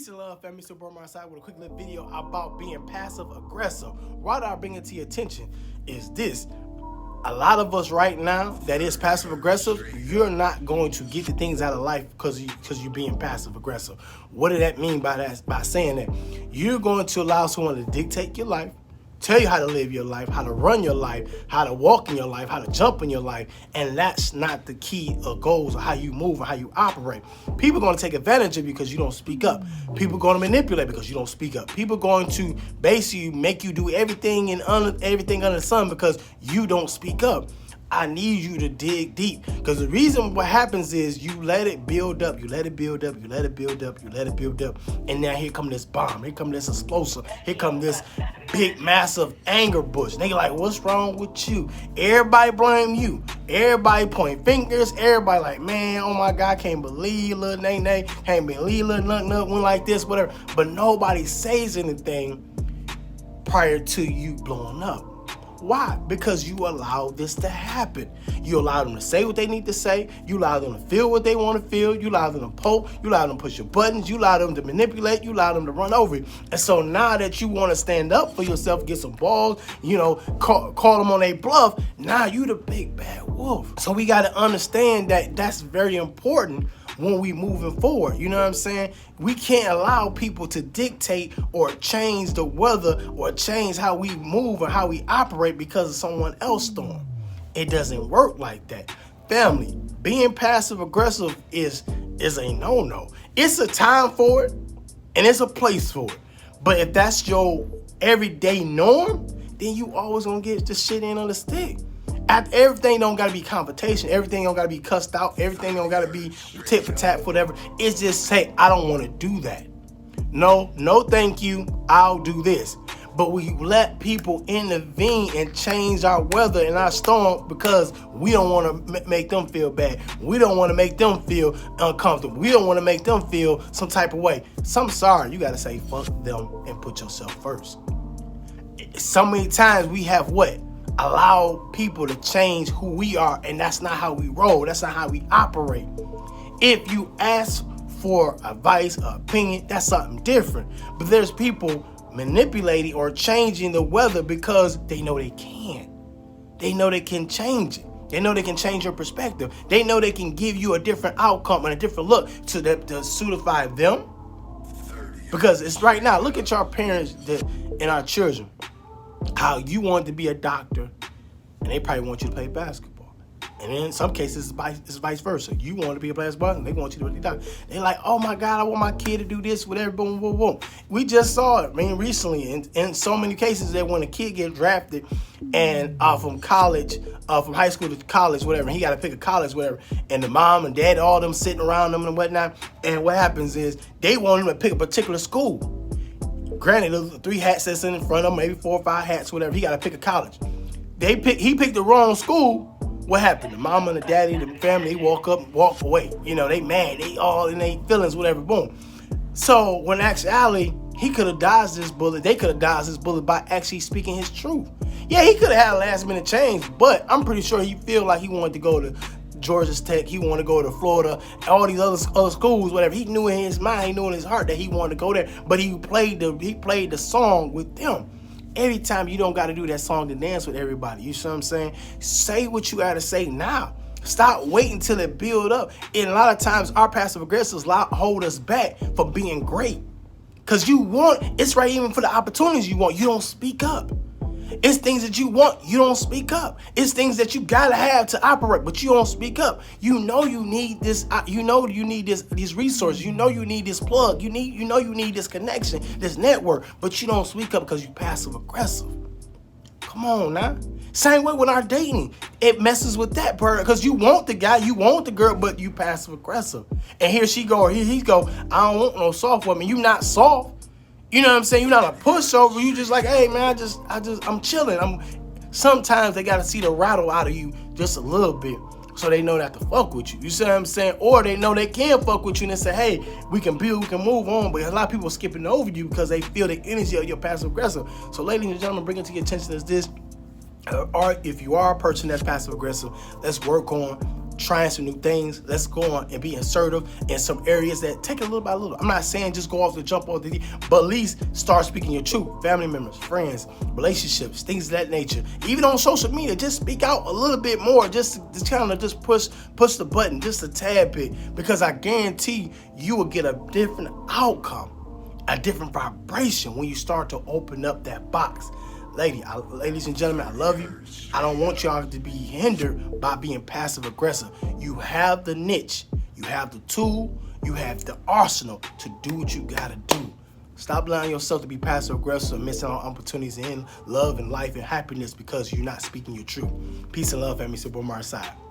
and love, family. So, By Amari Asad with a quick little video about being passive aggressive. Why do I bring it to your attention? Is this: a lot of us right now that is passive aggressive, you're not going to get the things out of life because you're being passive aggressive. What did that mean by that? By saying that you're going to allow someone to dictate your life, tell you how to live your life, how to run your life, how to walk in your life, how to jump in your life, and that's not the key or goals of how you move or how you operate. People are going to take advantage of you because you don't speak up. People are going to manipulate because you don't speak up. People are going to basically make you do everything everything under the sun because you don't speak up. I need you to dig deep, because the reason what happens is you let it build up, you let it build up, you let it build up, you let it build up, and now here come this bomb, here come this explosive, here come this big massive anger bush. They like, what's wrong with you? Everybody blame you. Everybody point fingers. Everybody like, man, oh my God, can't believe little nay, can't believe little nothing went like this, whatever. But nobody says anything prior to you blowing up. Why? Because you allow this to happen. You allow them to say what they need to say. You allow them to feel what they want to feel. You allow them to poke. You allow them to push your buttons. You allow them to manipulate. You allow them to run over you. And so now that you want to stand up for yourself, get some balls, call them on their bluff, now you the big bad wolf. So we got to understand that that's very important when we moving forward. You know what I'm saying? We can't allow people to dictate or change the weather or change how we move or how we operate because of someone else's storm. It doesn't work like that. Family, being passive aggressive is a no-no. It's a time for it and it's a place for it. But if that's your everyday norm, then you always gonna get the shit in on the stick. Everything don't gotta be confrontation. Everything don't gotta be cussed out. Everything don't gotta be tit for tat, whatever. It's just say, I don't want to do that. No, thank you. I'll do this. But we let people intervene and change our weather and our storm because we don't want to make them feel bad. We don't want to make them feel uncomfortable. We don't want to make them feel some type of way. So I'm sorry, you gotta say fuck them and put yourself first. So many times we have allow people to change who we are, and that's not how we roll. That's not how we operate. If you ask for advice or opinion, that's something different. But there's people manipulating or changing the weather because they know they can. They know they can change it. They know they can change your perspective. They know they can give you a different outcome and a different look to suitify them. Because it's right now, look at your parents and our children. How you want to be a doctor, and they probably want you to play basketball. And in some cases, it's vice versa. You want to be a basketball, and they want you to be a doctor. They're like, oh my God, I want my kid to do this, whatever, boom, boom, boom. We just saw it, recently. In so many cases that when a kid gets drafted and from college, from high school to college, whatever, he got to pick a college, whatever, and the mom and dad, all them sitting around them and whatnot. And what happens is they want him to pick a particular school. Granted, there's 3 hats that's in front of him, maybe 4 or 5 hats, whatever. He got to pick a college. He picked the wrong school. What happened? The mama and the daddy, the family, they walk away. They mad. They all in their feelings, whatever. Boom. So when actually he could have dodged this bullet, they could have dodged this bullet by actually speaking his truth. Yeah, he could have had a last minute change, but I'm pretty sure he feel like he wanted to go to Georgia Tech, he wanted to go to Florida, all these other schools, whatever. He knew in his mind, he knew in his heart that he wanted to go there, but he played the song with them. Every time you don't got to do that song to dance with everybody. You see what I'm saying? Say what you got to say now. Stop waiting till it build up. And a lot of times our passive aggressives hold us back from being great. Because it's right even for the opportunities you want. You don't speak up. It's things that you want, you don't speak up. It's things that you gotta have to operate, but you don't speak up. You know you need this. You know you need these resources. You know you need this plug. You know you need this connection, this network, but you don't speak up because you passive aggressive. Come on now. Same way with our dating. It messes with that part because you want the guy, you want the girl, but you passive aggressive. And here she go, or here he go. I don't want no soft woman. You not soft. You know what I'm saying? You're not a pushover. You just like, hey man, I'm chilling. Sometimes they gotta see the rattle out of you just a little bit, so they know not to fuck with you. You see what I'm saying? Or they know they can fuck with you and they say, hey, we can build, we can move on. But a lot of people are skipping over you because they feel the energy of your passive aggressive. So ladies and gentlemen, bring it to your attention is this. Or if you are a person that's passive aggressive, let's work on trying some new things. Let's go on and be assertive in some areas that take it little by little. I'm not saying just go off the jump off the, but at least start speaking your truth. Family members, friends, relationships, things of that nature. Even on social media, just speak out a little bit more, just to kind of just push the button just a tad bit, because I guarantee you will get a different outcome, a different vibration when you start to open up that box. Ladies and gentlemen, I love you. I don't want y'all to be hindered by being passive aggressive. You have the niche, you have the tool, you have the arsenal to do what you gotta do. Stop allowing yourself to be passive aggressive and missing out on opportunities in love and life and happiness because you're not speaking your truth. Peace and love, family. It's your boy, By Amari Asad.